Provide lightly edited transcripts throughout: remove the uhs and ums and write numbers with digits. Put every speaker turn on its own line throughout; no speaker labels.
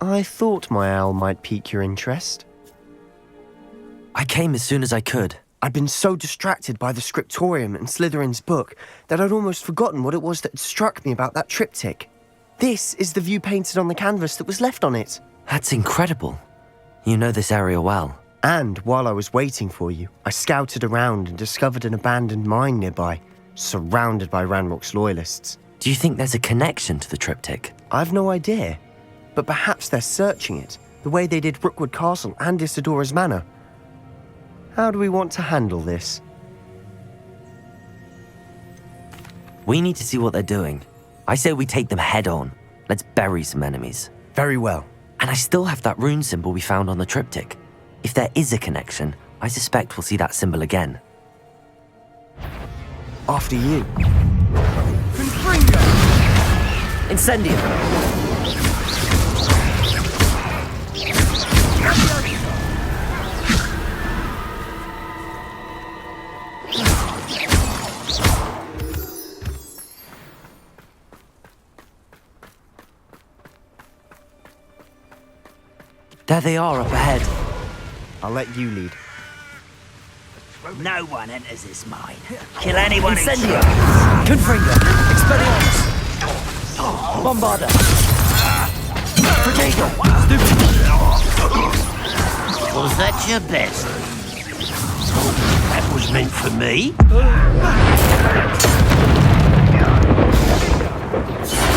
I thought my owl might pique your interest.
I came as soon as I could.
I'd been so distracted by the scriptorium and Slytherin's book that I'd almost forgotten what it was that had struck me about that triptych. This is the view painted on the canvas that was left on it.
That's incredible. You know this area well.
And while I was waiting for you, I scouted around and discovered an abandoned mine nearby, surrounded by Ranrock's loyalists.
Do you think there's a connection to the triptych?
I've no idea, but perhaps they're searching it, the way they did Rookwood Castle and Isidora's Manor. How do we want to handle this?
We need to see what they're doing. I say we take them head on. Let's bury some enemies.
Very well.
And I still have that rune symbol we found on the triptych. If there is a connection, I suspect we'll see that symbol again.
After you.
Incendio! There they are up ahead.
I'll let you lead.
No one enters this mine. Kill anyone who
Incendio!
tries.
Confringo! Expelliarmus! Bombarda! Protego!
Was that your best? That was meant for me?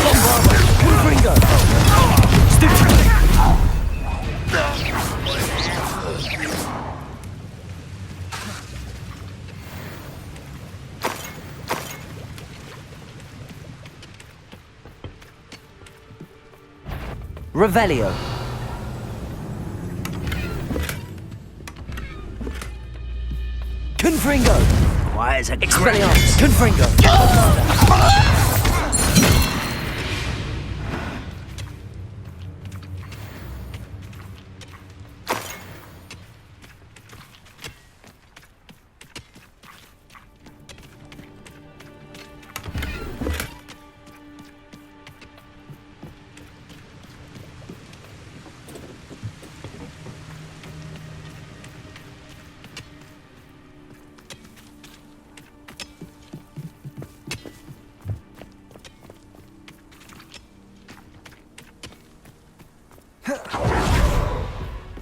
Bombarda! Confringo! Stupid! Revelio. Confringo.
Quiet as a
Expelliarmus. Confringo.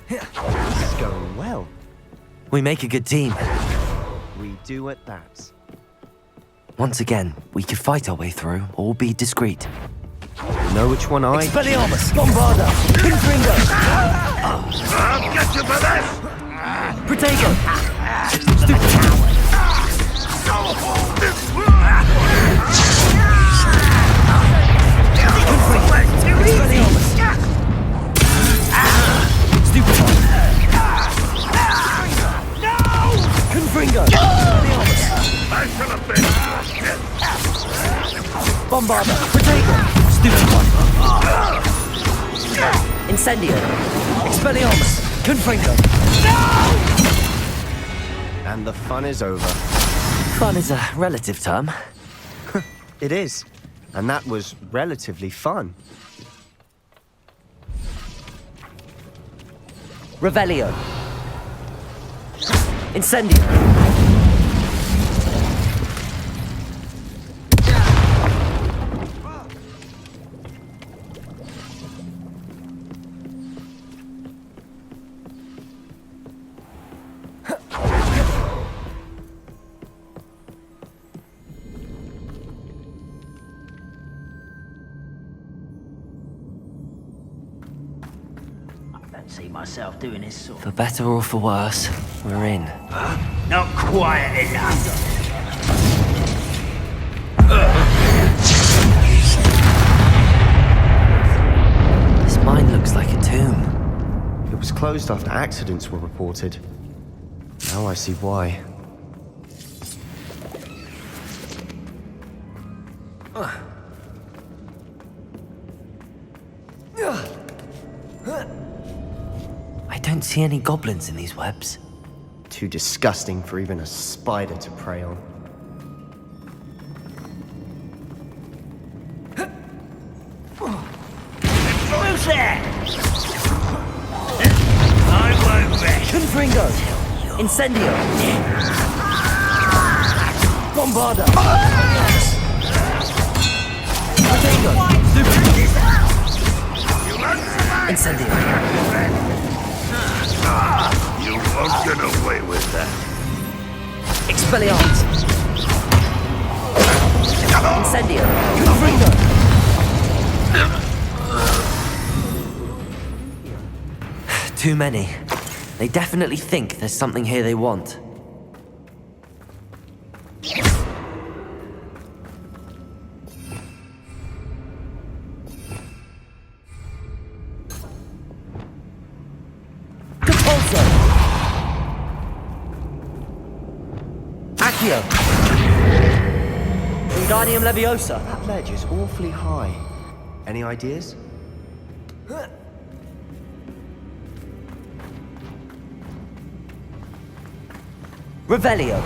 This is going well.
We make a good team.
We do at that.
Once again, we could fight our way through or be discreet.
Know which one I...
Expelliarmus! Bombarda! Confringo!
I'll get you for this!
Protego! Expelliarmus! Stupid one! Confringo! Expelliarmus!
I should have been.
Bombarda! Protego! Stupid one! Incendio! Expelliarmus! Confringo!
And the fun is over.
Fun is a relative term.
It is. And that was relatively fun.
Revelio. Incendio.
See myself doing this sort
For better or for worse, we're in.
Not quiet enough.
This mine looks like a tomb.
It was closed after accidents were reported. Now I see why.
I don't see any goblins in these webs.
Too disgusting for even a spider to prey on.
Who's there? I won't rest.
Confringo! Incendio! Bombarda! Potato! Incendio!
You won't get away with that.
Expelliarmus! Incendio! Confringo!
Too many. They definitely think there's something here they want.
Capulso! Accio! Wingardium Leviosa!
That ledge is awfully high. Any ideas?
Revelio!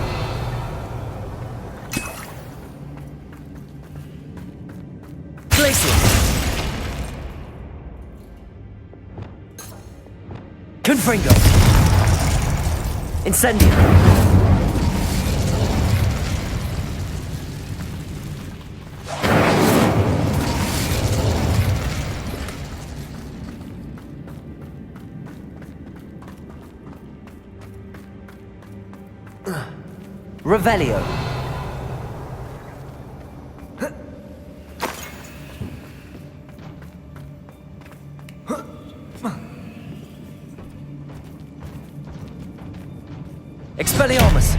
Glacius! Confringo! Incendio! Revelio! Expelliarmus!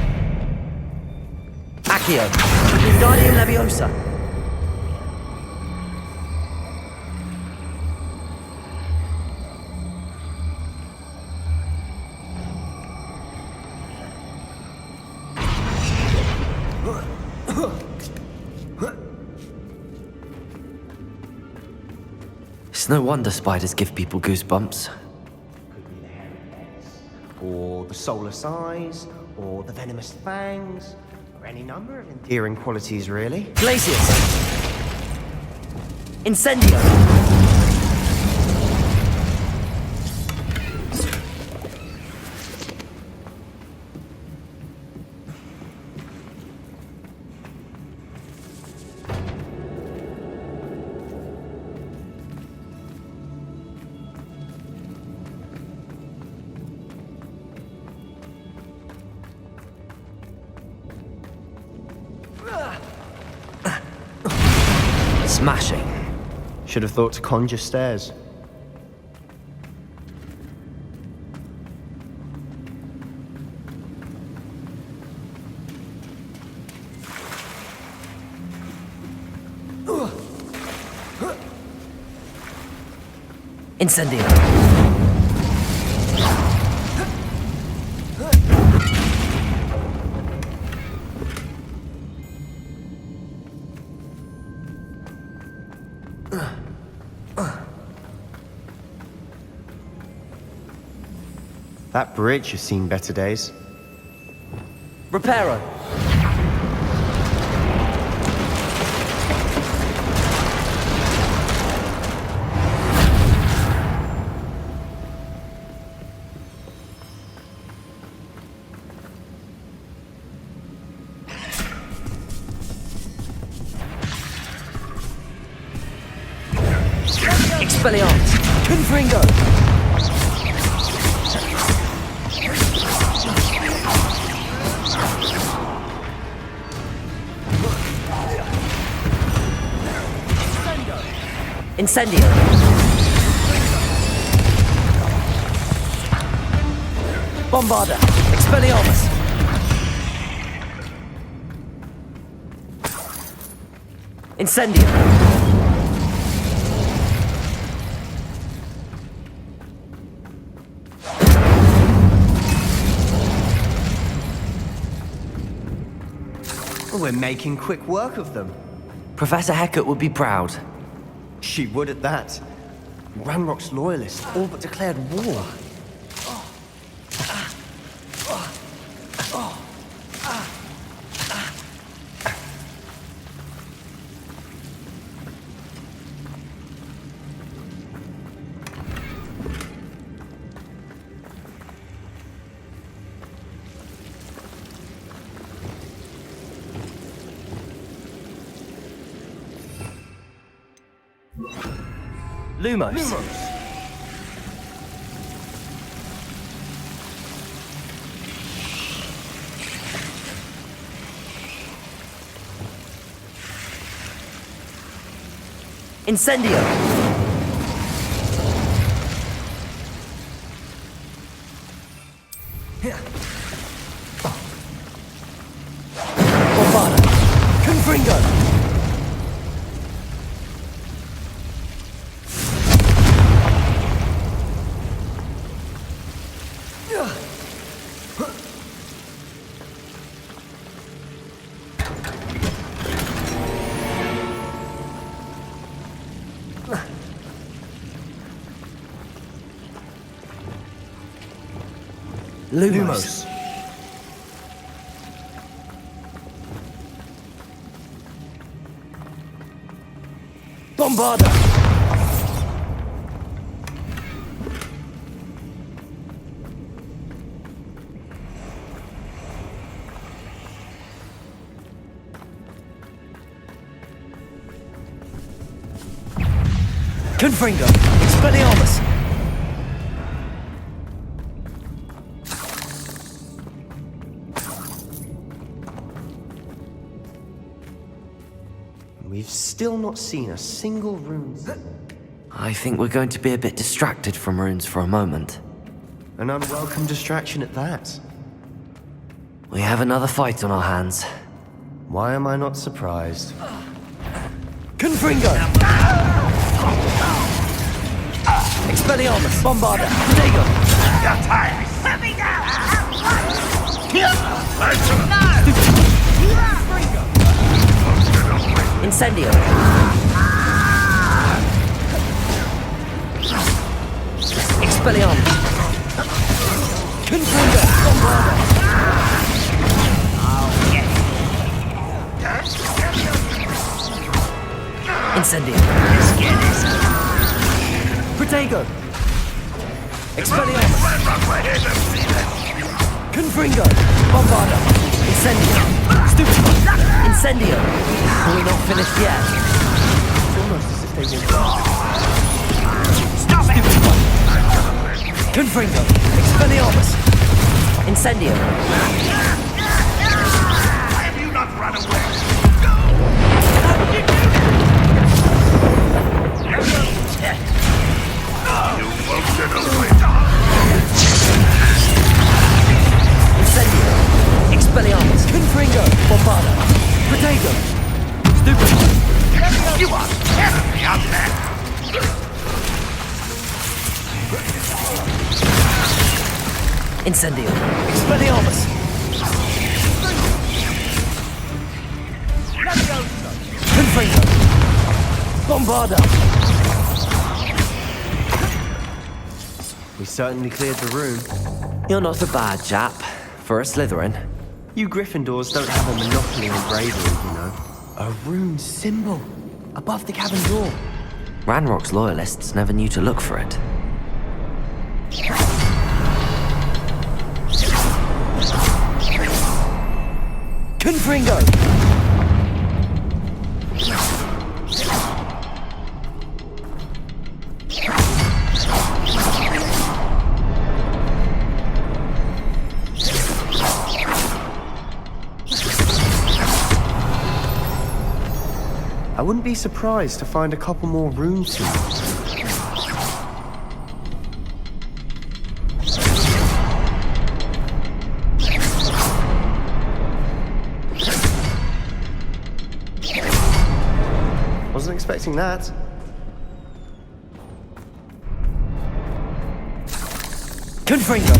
Accio! Wingardium Leviosa!
It's no wonder spiders give people goosebumps.
Or the soulless eyes, or the venomous fangs, or any number of endearing qualities, really.
Glacius! Incendio!
Smashing.
Should have thought to conjure stairs.
Incendio!
That bridge has seen better days.
Reparo! Expelliarmus! Confringo! Incendio! Bombarda! Expelliarmus! Incendio!
We're making quick work of them.
Professor Hecat would be proud.
She would at that. Ranrock's loyalists all but declared war.
Lumos. Incendio. Bombarda. Confringo. Lumos. Bombarda. Confringo. Expelliarmus.
We've still not seen a single rune.
I think we're going to be a bit distracted from runes for a moment.
An unwelcome distraction at that.
We have another fight on our hands.
Why am I not surprised?
Confringo. Expelliarmus. Bombarda. Protego. Incendio. Expelliarmus. Confringo. Bombarda. Incendio. Protego. Expelliarmus. Confringo. Bombarda. Incendio. Stupefy. Incendio. We're not finished yet.
It's almost as if they want.
Stop it!
Confringo. Expelliarmus. Incendio.
Have you not run away? You won't get away.
Incendio. Expelliarmus. Confringo. Bombarda. Protego. Stupefy.
You are tearing me out there.
Incendio. Expelliarmus. Confringo. Bombarda.
We certainly cleared the room.
You're not a bad chap for a Slytherin.
You Gryffindors don't have a monopoly on bravery, you know. A rune symbol above the cabin door.
Ranrock's loyalists never knew to look for it.
Confringo.
I wouldn't be surprised to find a couple more rune symbols. Wasn't expecting that.
Confringo.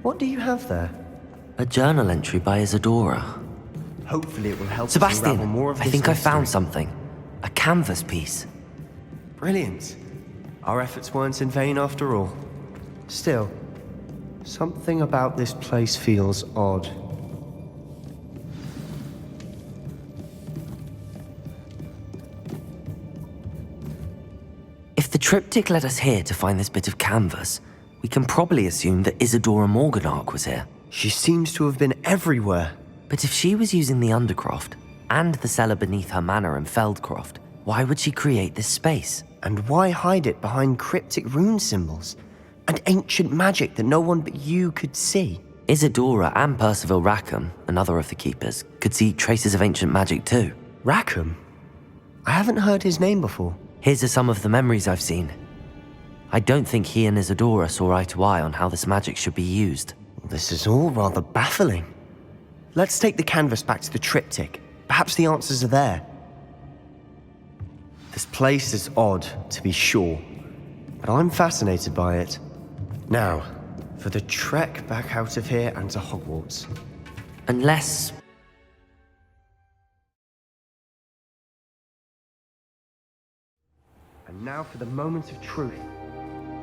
What do you have there?
A journal entry by Isadora.
Hopefully it will help us unravel
Sebastian,
more of
I
this
think I
mystery.
found something. A canvas piece.
Brilliant. Our efforts weren't in vain after all. Still, something about this place feels odd.
If the triptych led us here to find this bit of canvas, we can probably assume that Isadora Morganach was here.
She seems to have been everywhere.
But if she was using the Undercroft and the cellar beneath her manor in Feldcroft, why would she create this space?
And why hide it behind cryptic rune symbols and ancient magic that no one but you could see?
Isadora and Percival Rackham, another of the keepers, could see traces of ancient magic too.
Rackham? I haven't heard his name before.
His are some of the memories I've seen. I don't think he and Isadora saw eye to eye on how this magic should be used.
This is all rather baffling. Let's take the canvas back to the triptych. Perhaps the answers are there. This place is odd, to be sure, but I'm fascinated by it. Now, for the trek back out of here and to Hogwarts.
Unless...
And now for the moment of truth.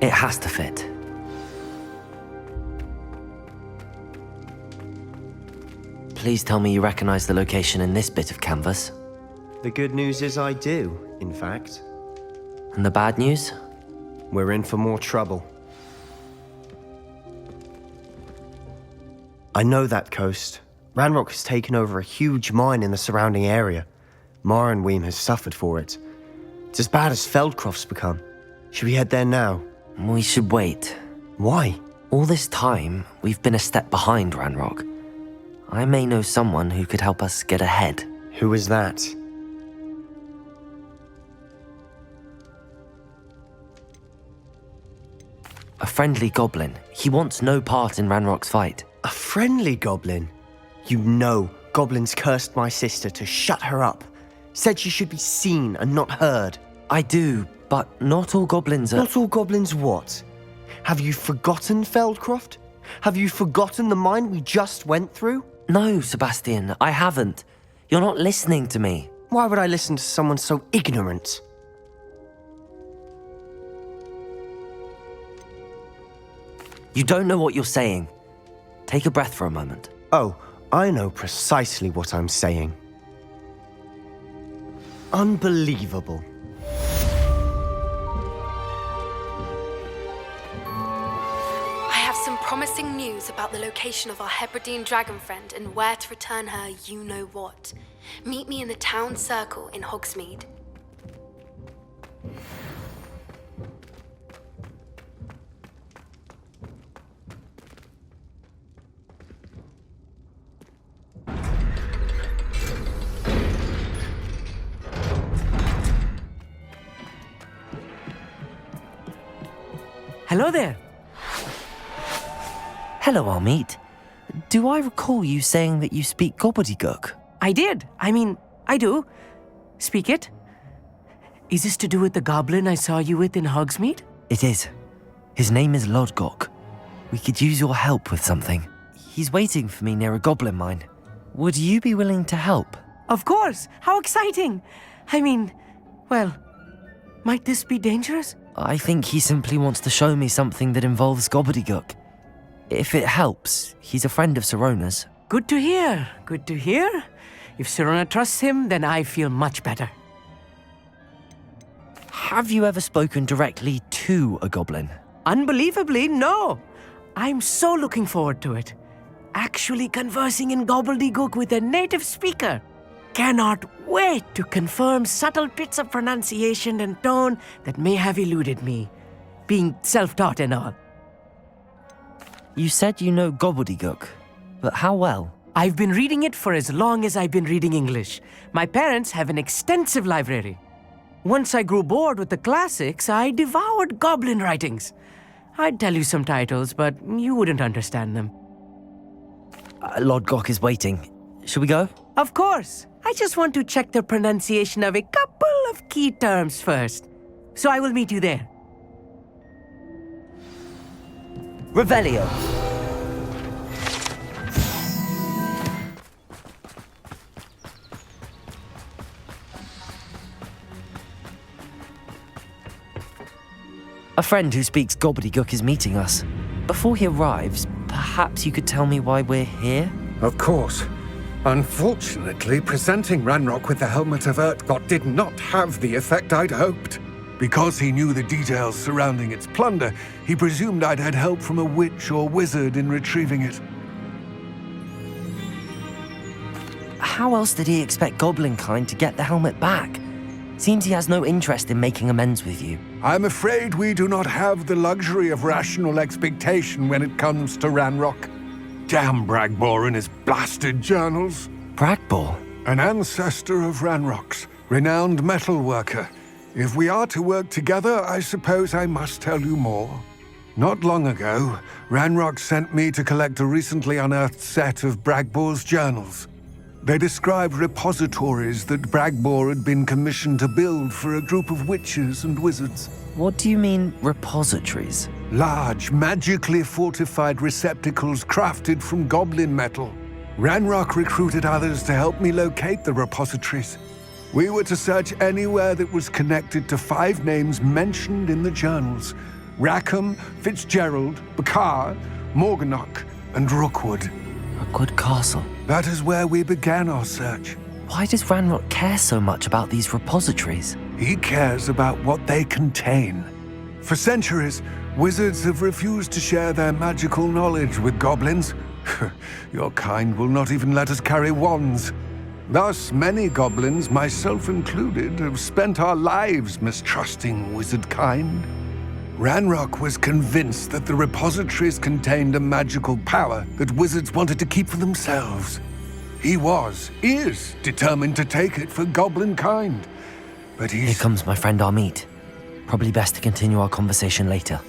it has to fit. Please tell me you recognize the location in this bit of canvas.
The good news is I do, in fact.
And the bad news?
We're in for more trouble. I know that coast. Ranrock has taken over a huge mine in the surrounding area. Marrenweem has suffered for it. It's as bad as Feldcroft's become. Should we head there now?
We should wait.
Why?
All this time, we've been a step behind Ranrock. I may know someone who could help us get ahead.
Who is that?
A friendly goblin. He wants no part in Ranrock's fight.
A friendly goblin? You know goblins cursed my sister to shut her up. Said she should be seen and not heard.
I do, but not all goblins are...
Not all goblins what? Have you forgotten Feldcroft? Have you forgotten the mine we just went through?
No, Sebastian, I haven't. You're not listening to me.
Why would I listen to someone so ignorant?
You don't know what you're saying. Take a breath for a moment.
Oh, I know precisely what I'm saying. Unbelievable.
I have some promising news about the location of our Hebridean dragon friend and where to return her you-know-what. Meet me in the town circle in Hogsmeade.
Hello there.
Hello, Armeet. Do I recall you saying that you speak gobbledygook?
I did. I do. Speak it. Is this to do with the goblin I saw you with in Hogsmeade?
It is. His name is Lodgok. We could use your help with something. He's waiting for me near a goblin mine. Would you be willing to help?
Of course. How exciting. Well, might this be dangerous?
I think he simply wants to show me something that involves gobbledygook. If it helps, he's a friend of Sirona's.
Good to hear. Good to hear. If Sirona trusts him, then I feel much better.
Have you ever spoken directly to a goblin?
Unbelievably, no. I'm so looking forward to it. Actually conversing in gobbledygook with a native speaker. Cannot wait to confirm subtle bits of pronunciation and tone that may have eluded me, being self-taught and all.
You said you know gobbledygook, but how well?
I've been reading it for as long as I've been reading English. My parents have an extensive library. Once I grew bored with the classics, I devoured goblin writings. I'd tell you some titles, but you wouldn't understand them.
Lodgok is waiting. Shall we go?
Of course. I just want to check the pronunciation of a couple of key terms first. So I will meet you there.
Revelio. friend who speaks gobbledygook is meeting us. Before he arrives, perhaps you could tell me why we're here?
Of course. Unfortunately, presenting Ranrock with the helmet of Urtkot did not have the effect I'd hoped. Because he knew the details surrounding its plunder, he presumed I'd had help from a witch or wizard in retrieving it.
How else did he expect Goblinkind to get the helmet back? Seems he has no interest in making amends with you.
I'm afraid we do not have the luxury of rational expectation when it comes to Ranrock. Damn Bragbor and his blasted journals.
Bragbor?
An ancestor of Ranrock's, renowned metalworker. If we are to work together, I suppose I must tell you more. Not long ago, Ranrock sent me to collect a recently unearthed set of Bragbor's journals. They described repositories that Bragbor had been commissioned to build for a group of witches and wizards.
What do you mean, repositories?
Large, magically fortified receptacles crafted from goblin metal. Ranrock recruited others to help me locate the repositories. We were to search anywhere that was connected to 5 names mentioned in the journals: Rackham, Fitzgerald, Bakar, Morganach, and Rookwood.
Rookwood Castle.
That is where we began our search.
Why does Ranrock care so much about these repositories?
He cares about what they contain. For centuries, wizards have refused to share their magical knowledge with goblins. Your kind will not even let us carry wands. Thus, many goblins, myself included, have spent our lives mistrusting wizard kind. Ranrock was convinced that the repositories contained a magical power that wizards wanted to keep for themselves. He is determined to take it for goblin kind. But
Here
he's...
comes my friend Amit. Probably best to continue our conversation later.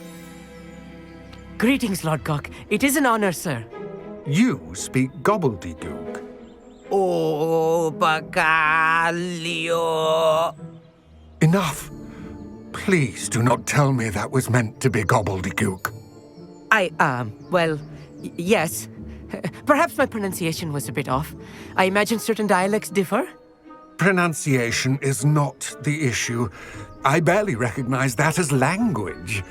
Greetings, Lord Gok. It is an honor, sir.
You speak gobbledygook.
Oh, Bacalio.
Enough. Please do not tell me that was meant to be gobbledygook.
Yes. Perhaps my pronunciation was a bit off. I imagine certain dialects differ.
Pronunciation is not the issue. I barely recognize that as language.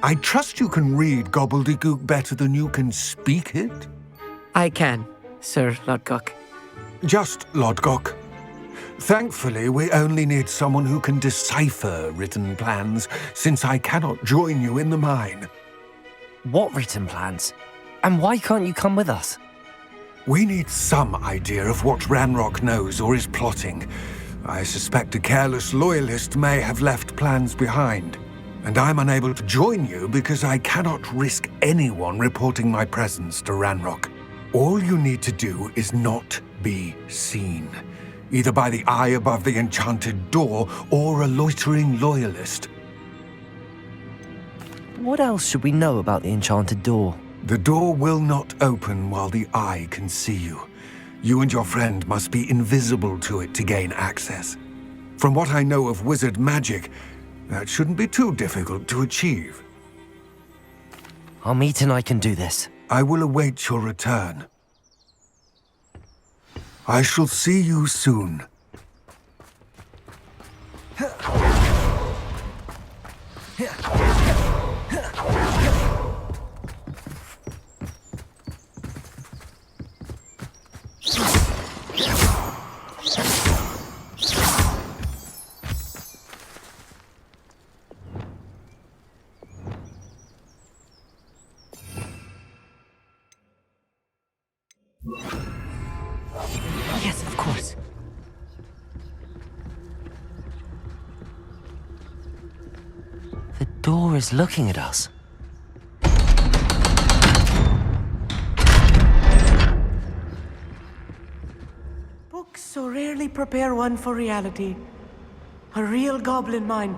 I trust you can read gobbledygook better than you can speak it?
I can, Sir Lord Gok.
Just Lodgok. Thankfully, we only need someone who can decipher written plans, since I cannot join you in the mine.
What written plans? And why can't you come with us?
We need some idea of what Ranrock knows or is plotting. I suspect a careless loyalist may have left plans behind. And I'm unable to join you because I cannot risk anyone reporting my presence to Ranrock. All you need to do is not be seen, either by the eye above the enchanted door or a loitering loyalist.
What else should we know about the enchanted door?
The door will not open while the eye can see you. You and your friend must be invisible to it to gain access. From what I know of wizard magic, that shouldn't be too difficult to achieve.
Amit and I can do this.
I will await your return. I shall see you soon.
Yes, of course.
The door is looking at us.
Books so rarely prepare one for reality. A real goblin mine.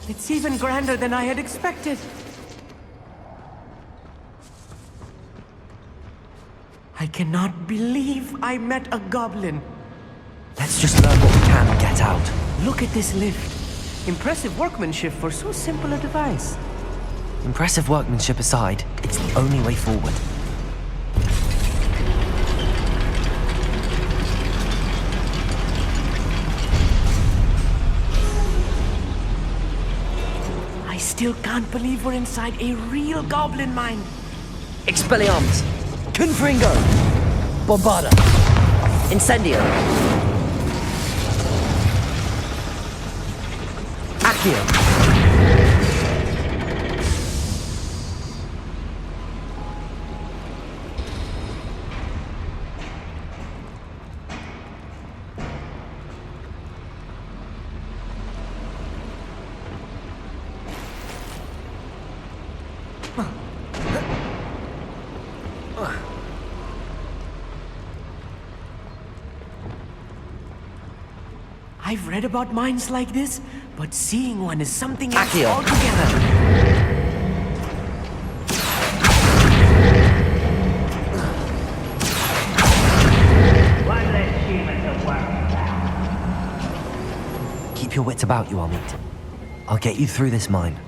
It's even grander than I had expected. I cannot believe I met a goblin.
Let's just learn what we can and get out.
Look at this lift. Impressive workmanship for so simple a device.
Impressive workmanship aside, it's the only way forward.
I still can't believe we're inside a real goblin mine.
Expelliarmus! Confringo! Bombarda! Incendio! Accio!
I've read about mines like this, but seeing one is something else
Accio.
altogether.
Keep your wits about you, Amit. I'll get you through this mine.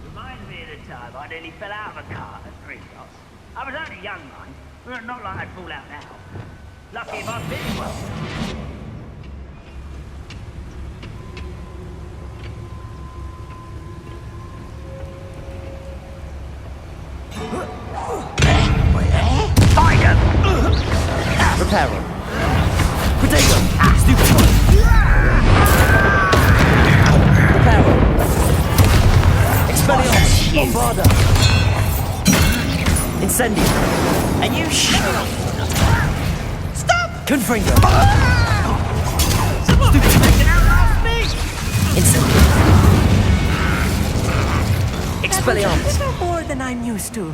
Reminds me of the time I nearly fell out of a cart at Gringotts. I was only young, mind, but not like I'd fall out now. Lucky if I fit well.
Reparo. Potato. Stupid. Reparo. Expelliarmus. Bombarda. Incendio. And you Stop! Confringo. Stupid. Incendio. Expelliarmus.
A little more than I'm used to.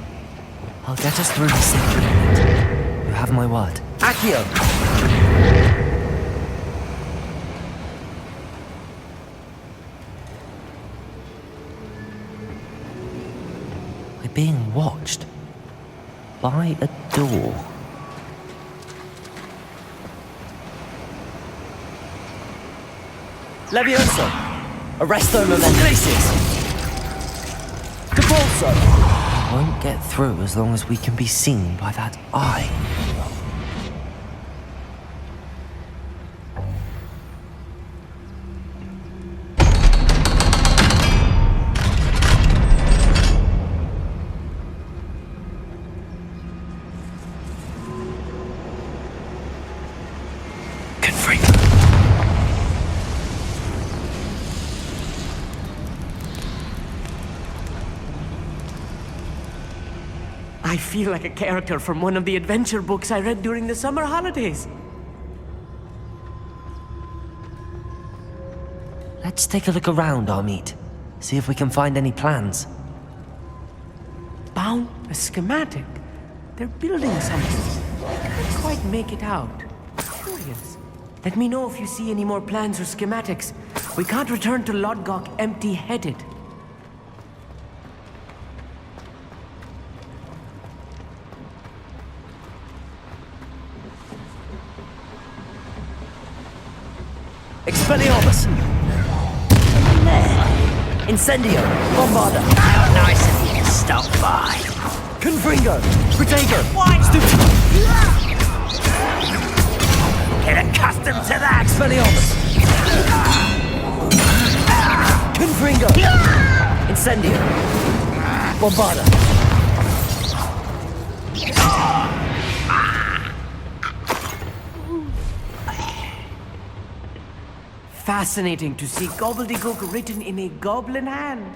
I'll get us through this safely, Amit. You have my word. Accio! We're being watched by a door. Levioso! Arresto momentum! Capulso! We won't get through as long as we can be seen by that eye.
I feel like a character from one of the adventure books I read during the summer holidays.
Let's take a look around, Amit. See if we can find any plans.
Bound a schematic. They're building something. I can't quite make it out. Curious. Let me know if you see any more plans or schematics. We can't return to Lodgok empty-headed.
Expelliarmus! Incendio! Bombarda!
How nice of you to stop by.
Confringo! Protego! Stupid!
Get accustomed to that.
Expelliarmus! Confringo! Incendio! Bombarda!
Fascinating to see gobbledygook written in a goblin hand.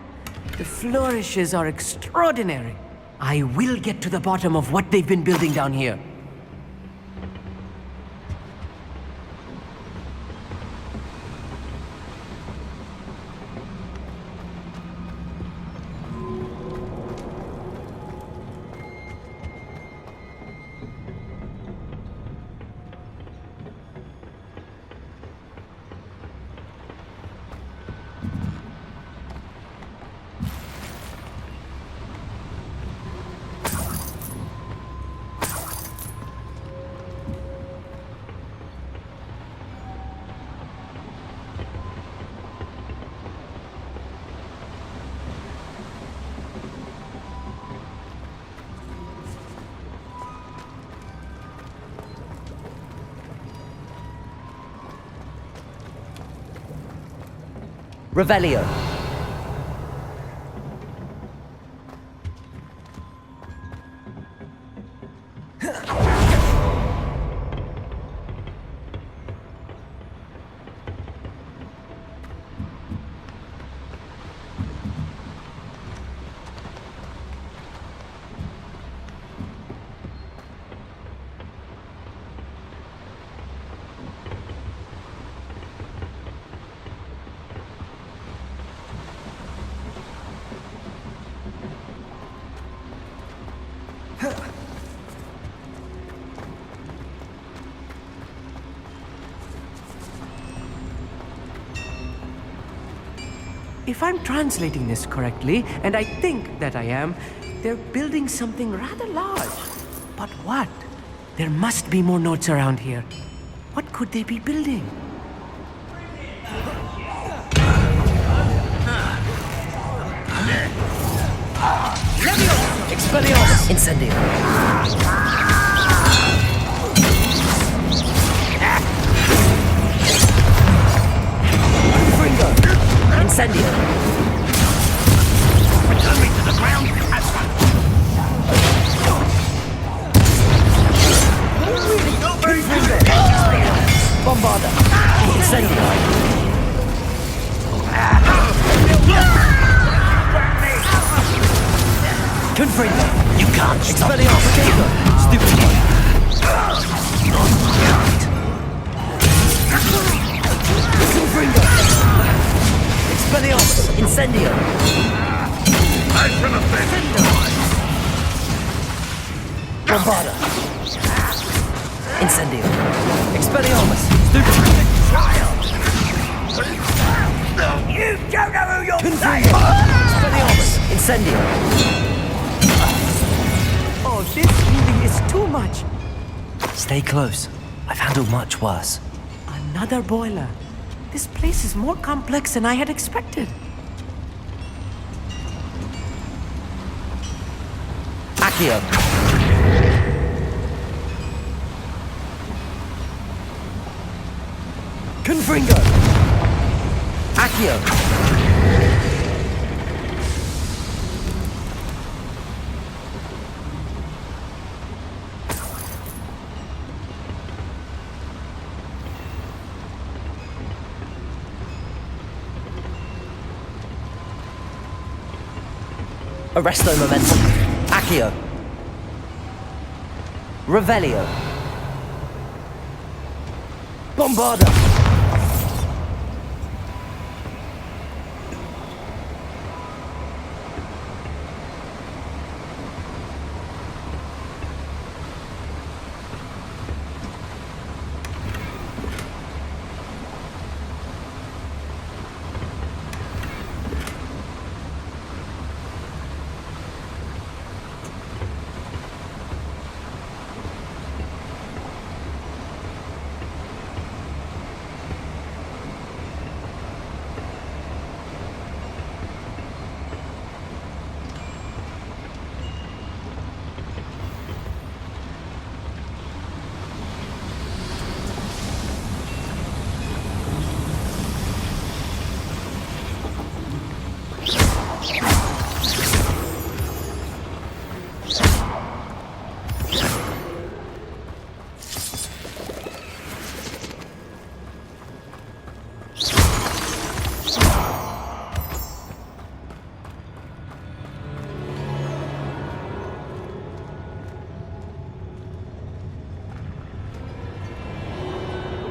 The flourishes are extraordinary. I will get to the bottom of what they've been building down here.
Revelio.
If I'm translating this correctly, and I think that I am, they're building something rather large. But what? There must be more notes around here. What could they be building?
Expelliarmus! Incendio! Fringo! Incendio!
Return me to the ground.
Bombarda! Incendio! Confringo! You can't stop me! Expelliarmus! Stupid one! Confringo! Expelliarmus! Incendio!
I shall offend.
Bombarda! Incendio! Expelliarmus! Stupid!
You don't know who you're
Confringo! Expelliarmus! Incendio!
Oh, this feeling is too much.
Stay close. I've handled much worse.
Another boiler. This place is more complex than I had expected.
Accio! Confringo! Accio! Arresto momentum. Accio. Revelio. Bombarda.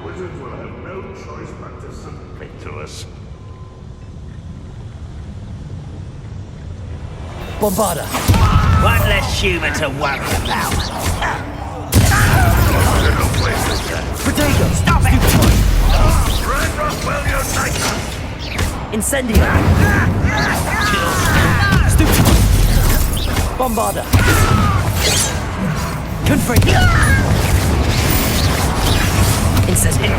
Wizards will have no choice but to submit to us.
Bombarda.
One less human to worry about.
Potato.
Stop it!
Red Rockwell, your nightmare!
Incendio. Stupid. Bombarda. Confringo. Incendio.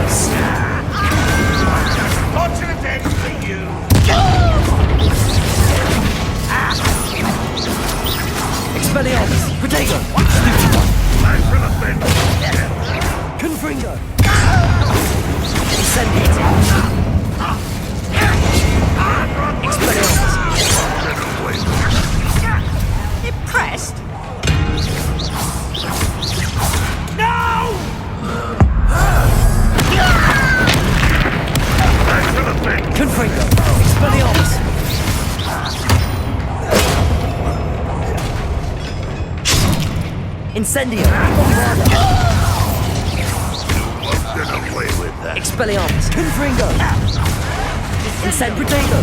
Fortunate end for you!
Expelliarmus. Potato. Stupid one.
I shall offend.
Confringo. Incendio. Expelliarmus.
Impressed? No!
Confringo. Expelliarmus. Incendio. Bombarda.
Get away with that.
Expelliarmus. Confringo. Incend Potato.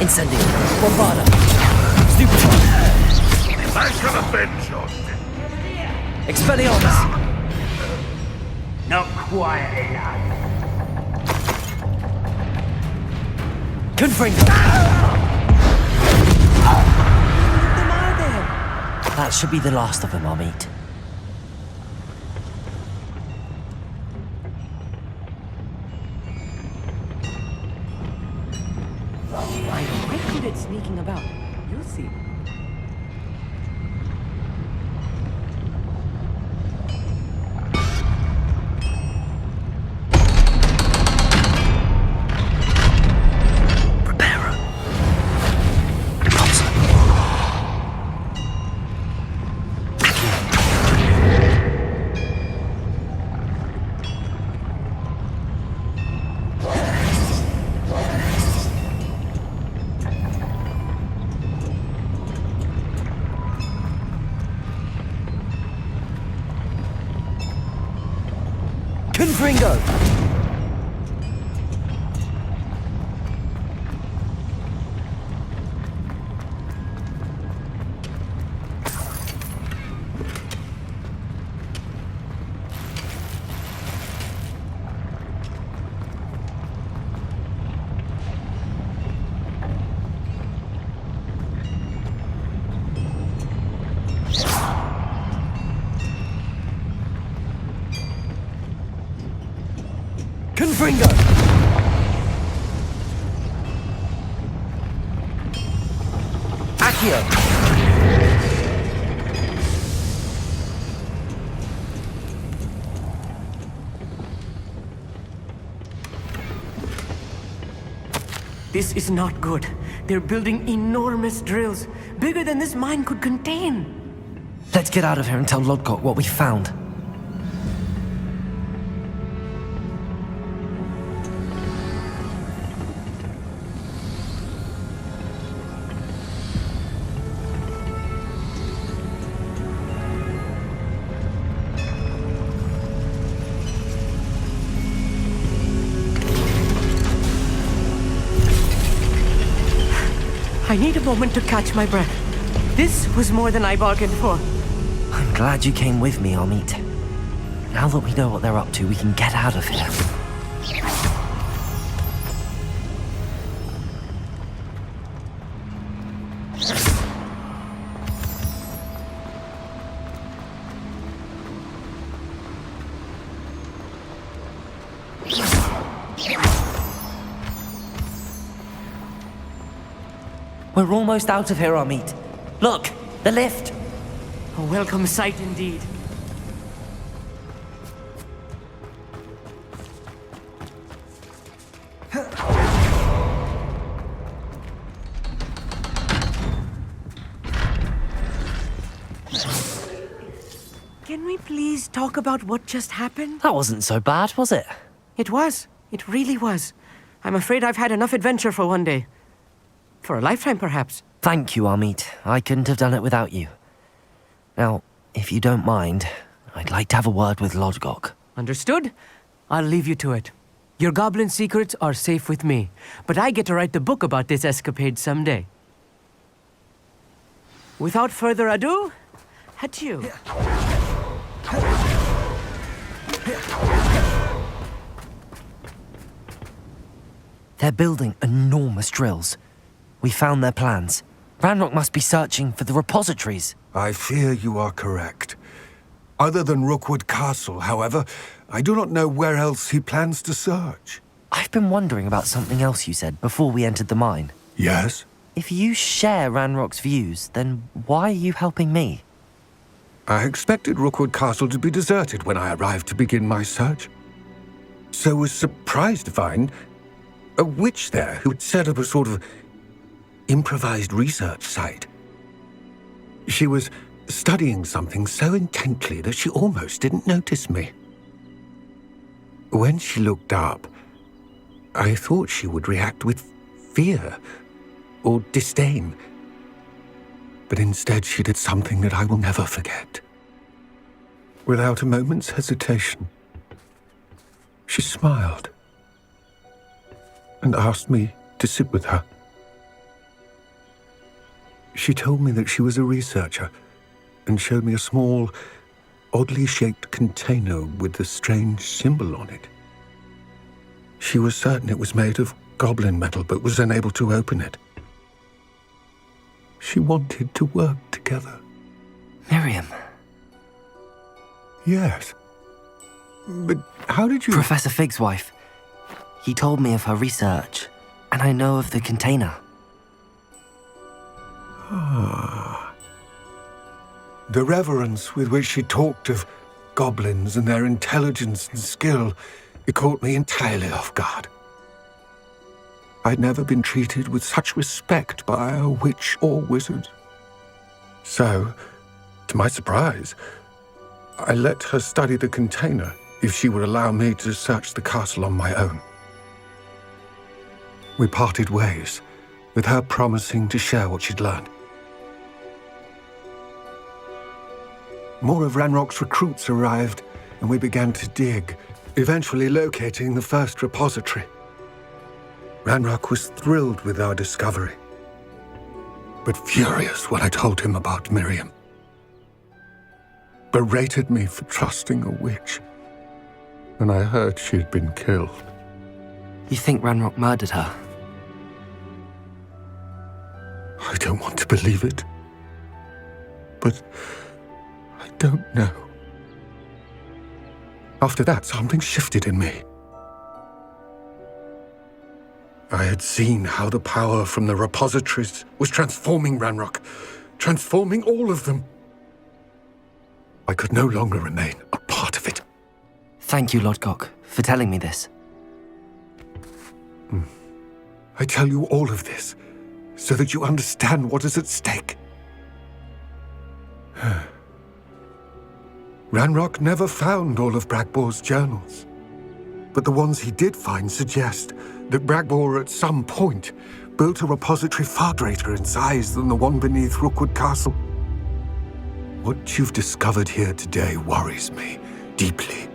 Incendio. Bombarda. Stupid one.
I shall avenge your death.
Expelliarmus.
Not quite enough.
Confringo!
Them are there.
That should be the last of them, Amit.
I quite good at sneaking about. You'll see.
Confringo! Confringo! Accio!
This is not good. They're building enormous drills, bigger than this mine could contain.
Let's get out of here and tell Lodgok what we found.
I need a moment to catch my breath. This was more than I bargained for.
I'm glad you came with me, Amit. Now that we know what they're up to, we can get out of here. We're almost out of here, Amit. Look, the lift.
A welcome sight indeed. Can we please talk about what just happened?
That wasn't so bad, was it?
It was. It really was. I'm afraid I've had enough adventure for one day. For a lifetime, perhaps.
Thank you, Amit. I couldn't have done it without you. Now, if you don't mind, I'd like to have a word with Lodgok.
Understood? I'll leave you to it. Your goblin secrets are safe with me, but I get to write the book about this escapade someday. Without further ado, adieu.
They're building enormous drills. We found their plans. Ranrock must be searching for the repositories.
I fear you are correct. Other than Rookwood Castle, however, I do not know where else he plans to search.
I've been wondering about something else you said before we entered the mine.
Yes?
If you share Ranrock's views, then why are you helping me?
I expected Rookwood Castle to be deserted when I arrived to begin my search. So was surprised to find a witch there who had set up a sort of improvised research site. She was studying something so intently that she almost didn't notice me. When she looked up, I thought she would react with fear or disdain. But instead she did something that I will never forget. Without a moment's hesitation, she smiled and asked me to sit with her. She told me that she was a researcher and showed me a small, oddly shaped container with a strange symbol on it. She was certain it was made of goblin metal but was unable to open it. She wanted to work together.
Miriam.
Yes. But how did you...
Professor Fig's wife. He told me of her research, and I know of the container.
Ah. The reverence with which she talked of goblins and their intelligence and skill, it caught me entirely off guard. I'd never been treated with such respect by a witch or wizard. So, to my surprise, I let her study the container if she would allow me to search the castle on my own. We parted ways, with her promising to share what she'd learned. More of Ranrock's recruits arrived, and we began to dig, eventually locating the first repository. Ranrock was thrilled with our discovery, but furious when I told him about Miriam. Berated me for trusting a witch, and I heard she had been killed.
You think Ranrock murdered her?
I don't want to believe it, but I don't know. After that, something shifted in me. I had seen how the power from the repositories was transforming Ranrock, transforming all of them. I could no longer remain a part of it.
Thank you, Lord Gok, for telling me this.
I tell you all of this so that you understand what is at stake. Ranrock never found all of Bragbor's journals, but the ones he did find suggest that Bragbor at some point built a repository far greater in size than the one beneath Rookwood Castle. What you've discovered here today worries me deeply.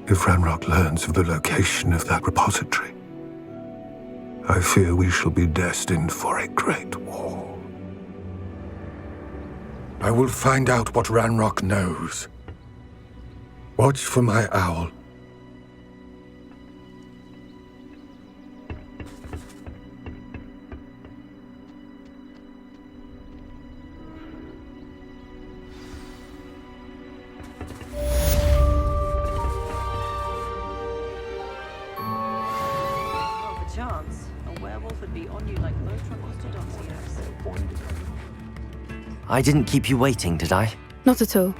If Ranrock learns of the location of that repository, I fear we shall be destined for a great war. I will find out what Ranrock knows. Watch for my owl.
Chance, a werewolf would be on you like Motron orthodoxy has.
I didn't keep you waiting, did I?
Not at all.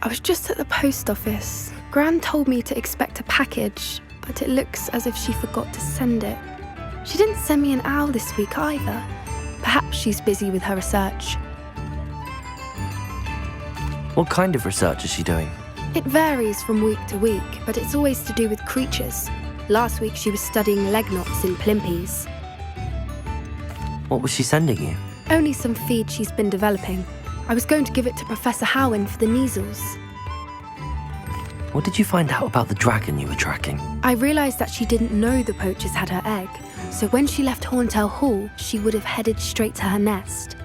I was just at the post office. Gran told me to expect a package, but it looks as if she forgot to send it. She didn't send me an owl this week either. Perhaps she's busy with her research.
What kind of research is she doing?
It varies from week to week, but it's always to do with creatures. Last week she was studying leg knots in plimpies.
What was she sending you?
Only some feed she's been developing. I was going to give it to Professor Howen for the measles.
What did you find out about the dragon you were tracking?
I realised that she didn't know the poachers had her egg, so when she left Horntail Hall, she would have headed straight to her nest.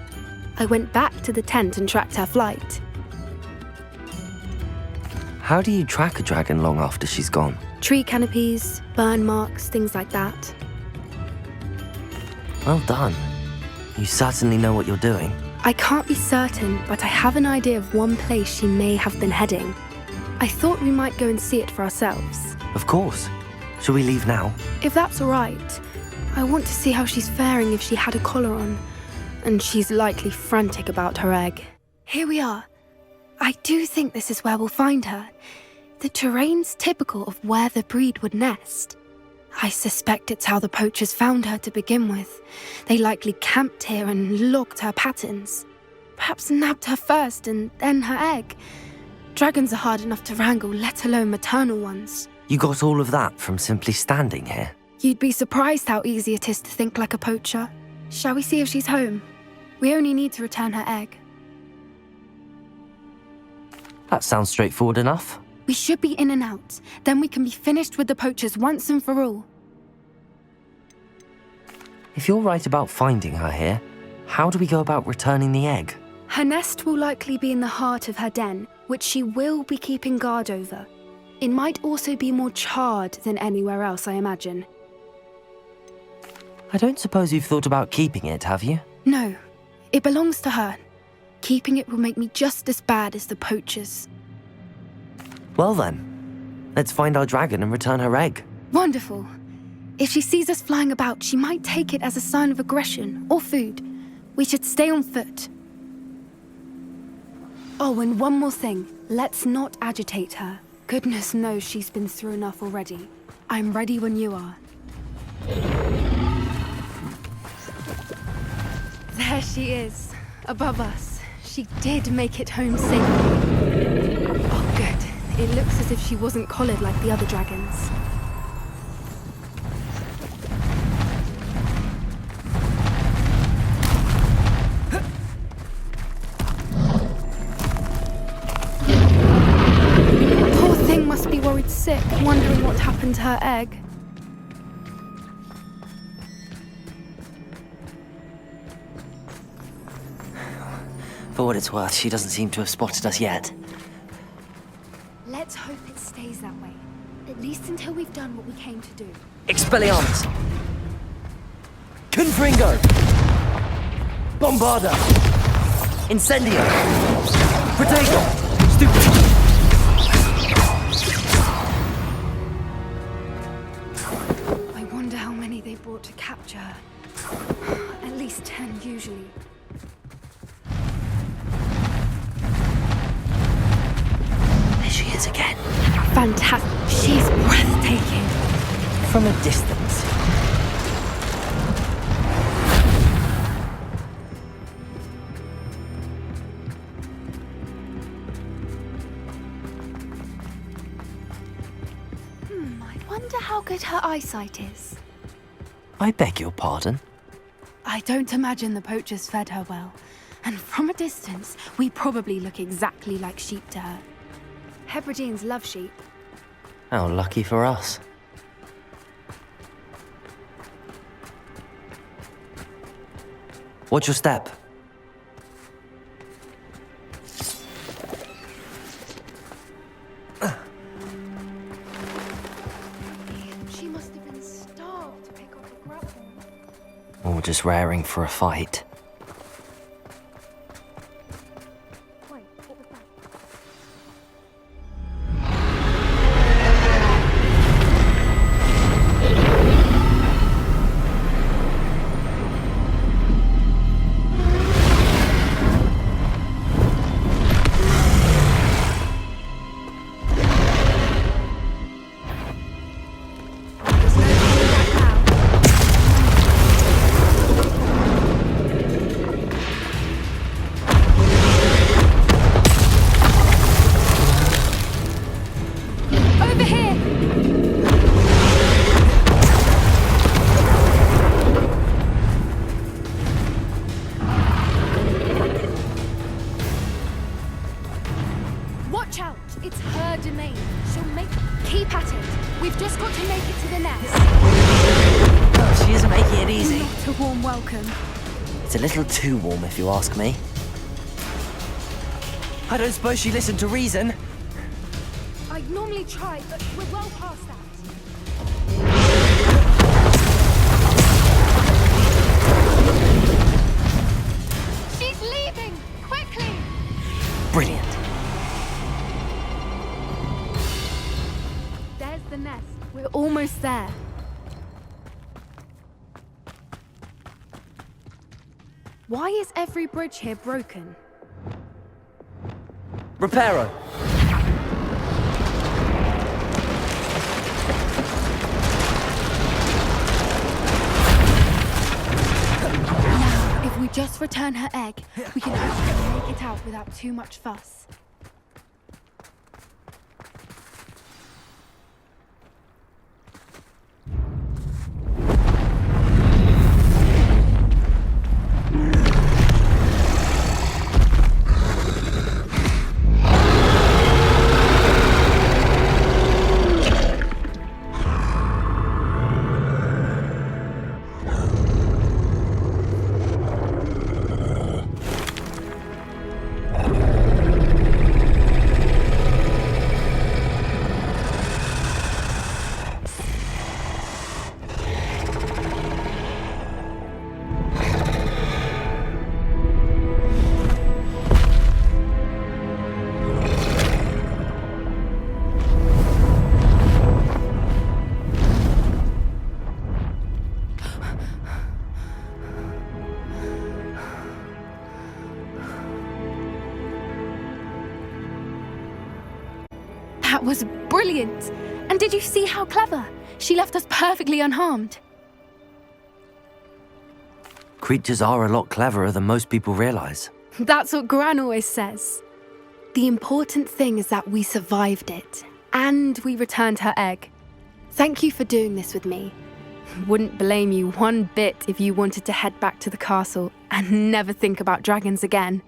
I went back to the tent and tracked her flight.
How do you track a dragon long after she's gone?
Tree canopies, burn marks, things like that.
Well done. You certainly know what you're doing.
I can't be certain, but I have an idea of one place she may have been heading. I thought we might go and see it for ourselves.
Of course. Shall we leave now?
If that's all right. I want to see how she's faring if she had a collar on. And she's likely frantic about her egg. Here we are. I do think this is where we'll find her. The terrain's typical of where the breed would nest. I suspect it's how the poachers found her to begin with. They likely camped here and logged her patterns. Perhaps nabbed her first and then her egg. Dragons are hard enough to wrangle, let alone maternal ones.
You got all of that from simply standing here?
You'd be surprised how easy it is to think like a poacher. Shall we see if she's home? We only need to return her egg.
That sounds straightforward enough.
We should be in and out. Then we can be finished with the poachers once and for all.
If you're right about finding her here, how do we go about returning the egg?
Her nest will likely be in the heart of her den, which she will be keeping guard over. It might also be more charred than anywhere else, I imagine.
I don't suppose you've thought about keeping it, have you?
No, it belongs to her. Keeping it will make me just as bad as the poachers.
Well then, let's find our dragon and return her egg.
Wonderful. If she sees us flying about, she might take it as a sign of aggression or food. We should stay on foot. Oh, and one more thing. Let's not agitate her. Goodness knows she's been through enough already. I'm ready when you are. There she is, above us. She did make it home safely. Oh, good. It looks as if she wasn't collared like the other dragons. Poor thing must be worried sick, wondering what happened to her egg.
For what it's worth, she doesn't seem to have spotted us yet.
Let's hope it stays that way. At least until we've done what we came to do.
Expelliarmus! Confringo! Bombarda! Incendio! Protego! Stupid!
I wonder how many they brought to capture her. At least 10 usually.
There she is again.
Fantastic. She's breathtaking.
From a distance.
I wonder how good her eyesight is.
I beg your pardon?
I don't imagine the poachers fed her well. And from a distance, we probably look exactly like sheep to her. Hebrideans love sheep.
How lucky for us. Watch your step.
She must have been starved to pick up a grapple.
Or just raring for a fight.
Wait, what was that? There's no turning back now. Over here! Watch out! It's her domain. She'll make... Keep at it. We've just got to make it to the nest.
She isn't making it easy.
Not a warm welcome.
It's a little too warm, if you ask me. I don't suppose she listened to reason.
I'd normally try, but we're well past that. She's leaving! Quickly!
Brilliant.
There's the nest. We're almost there. Why is every bridge here broken?
Reparo.
Now, if we just return her egg, we can hopefully make it out without too much fuss. That was brilliant. And did you see how clever? She left us perfectly unharmed.
Creatures are a lot cleverer than most people realize.
That's what Gran always says. The important thing is that we survived it, and we returned her egg. Thank you for doing this with me. Wouldn't blame you one bit if you wanted to head back to the castle and never think about dragons again.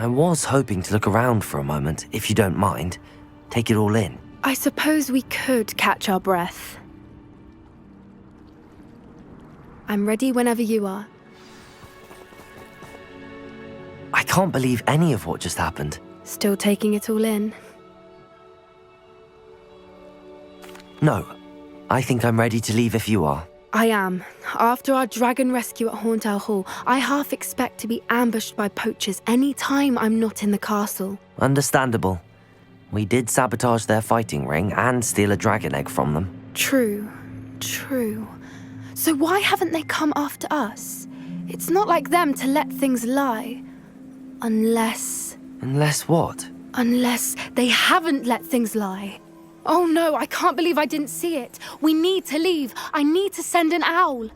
I was hoping to look around for a moment, if you don't mind. Take it all in.
I suppose we could catch our breath. I'm ready whenever you are.
I can't believe any of what just happened.
Still taking it all in?
No, I think I'm ready to leave if you are.
I am. After our dragon rescue at Hauntow Hall, I half expect to be ambushed by poachers any time I'm not in the castle.
Understandable. We did sabotage their fighting ring and steal a dragon egg from them.
True. So why haven't they come after us? It's not like them to let things lie. Unless
What?
Unless they haven't let things lie. Oh no, I can't believe I didn't see it. We need to leave. I need to send an owl.